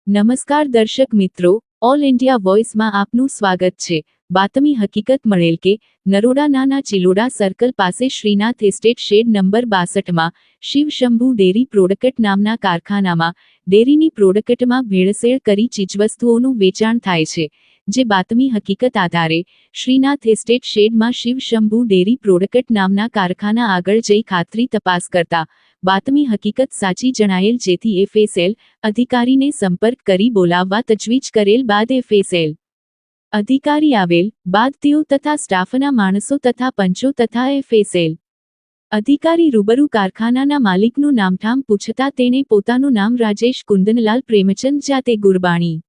નમસ્કાર દર્શક મિત્રો, ઓલ ઇન્ડિયા વોઇસમાં આપનું સ્વાગત છે। બાતમી હકીકત મળેલ કે નરોડા નાના ચિલોડા સર્કલ પાસે શ્રીનાથ એસ્ટેટ શેડ નંબર 62માં શિવ શંભુ ડેરી પ્રોડક્ટ નામના કારખાનામાં ડેરીની પ્રોડક્ટમાં ભેળસેળ કરી ચીજવસ્તુઓનું વેચાણ થાય છે। જે બાતમી હકીકત આધારે શ્રીનાથ એસ્ટેટ શેડમાં શિવ શંભુ ડેરી પ્રોડક્ટ નામના કારખાના આગળ જઈ ખાતરી તપાસ કરતા બાતમી હકીકત સાચી જણાયેલ, જેથી એફએસએલ અધિકારીને સંપર્ક કરી બોલાવવા તજવીજ કરેલ બાદ એફએસએલ અધિકારી આવેલ બાદ તેઓ તથા સ્ટાફના માણસો તથા પંચો તથા એફએસએલ અધિકારી રૂબરૂ કારખાનાના માલિકનું નામઠામ પૂછતા તેણે પોતાનું નામ રાજેશ કુંદનલાલ પ્રેમચંદ જાતે ગુરબાણી,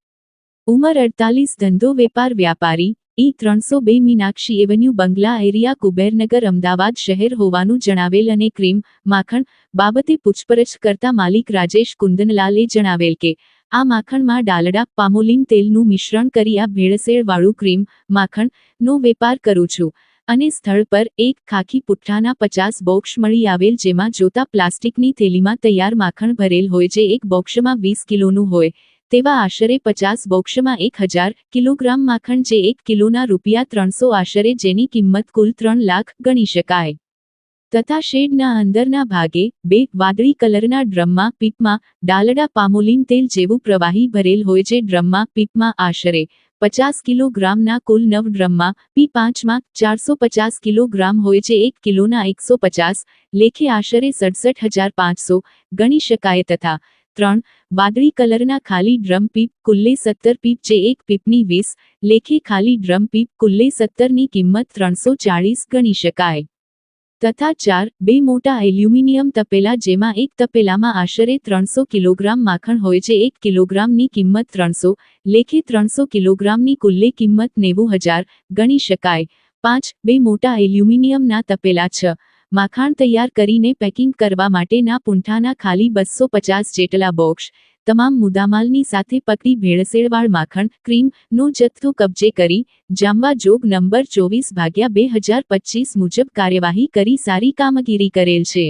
ઉંમર 48, ધંધો વેપાર વ્યાપારી, E302 મીનાક્ષી એવન્યુ બંગલા એરિયા કુબેરનગર અમદાવાદ શહેર હોવાનું જણાવેલ અને ક્રીમ માખણ બાબતે પૂછપરછ કરતા માલિક રાજેશ કુંદનલાલે જણાવેલ કે આ માખણમાં ડાલડા પામોલીન તેલનું મિશ્રણ કરી આ ભેળસેળવાળું ક્રીમ માખણનો વેપાર કરું છું અને સ્થળ પર એક ખાખી પુઠ્ઠાના 50 બોક્સ મળી આવેલ, જેમાં જોતા પ્લાસ્ટિકની થેલીમાં તૈયાર માખણ ભરેલ હોય, જે એક બોક્સમાં 20 કિલોનું હોય તેવા આશરે 50 બોક્સમાં 1000 કિલોગ્રામ માખણ, જે 1 કિલોના ₹300 આશરે, જેની કિંમત કુલ 3 લાખ ગણી શકાય। તથા શેડના અંદરના ભાગે 2 વાદળી કલરના ડ્રમમાં પીપમાં ડાલડા પામોલીન તેલ જેવું પ્રવાહી ભરેલ હોય, જે ડ્રમમાં પીપમાં આશરે 50 કિલોગ્રામના કુલ 9 ડ્રમમાં P5માં 450 કિલોગ્રામ હોય, જે 1 કિલોના 150 લેખે આશરે 67500 ગણી શકાય। તથા 3 વાદળી કલરના ખાલી ડ્રમ પીપ કુલ્લે 17 પીપ, જે એક પીપની 20 લેખે ખાલી ડ્રમ પીપ કુલ્લે 17ની કિંમત 340 ગણી શકાય। તથા 4 2 મોટા એલ્યુમિનિયમ તપેલા, જેમાં એક તપેલામાં આશરે 300 કિલોગ્રામ માખણ હોય, જે 1 કિલોગ્રામની કિંમત 300 લેખે 300 કિલોગ્રામની કુલ્લે કિંમત 90000 ગણી શકાય। 5 2 મોટા એલ્યુમિનિયમના તપેલા, 6 માખણ તૈયાર કરીને પેકિંગ કરવા માટેના પૂંઠાના ખાલી 250 જેટલા બોક્સ, તમામ મુદ્દામાલની સાથે પકડી ભેળસેળવાળ માખણ ક્રીમનો જથ્થો કબજે કરી જામવા જોગ નંબર 24/2025 મુજબ કાર્યવાહી કરી સારી કામગીરી કરેલ છે।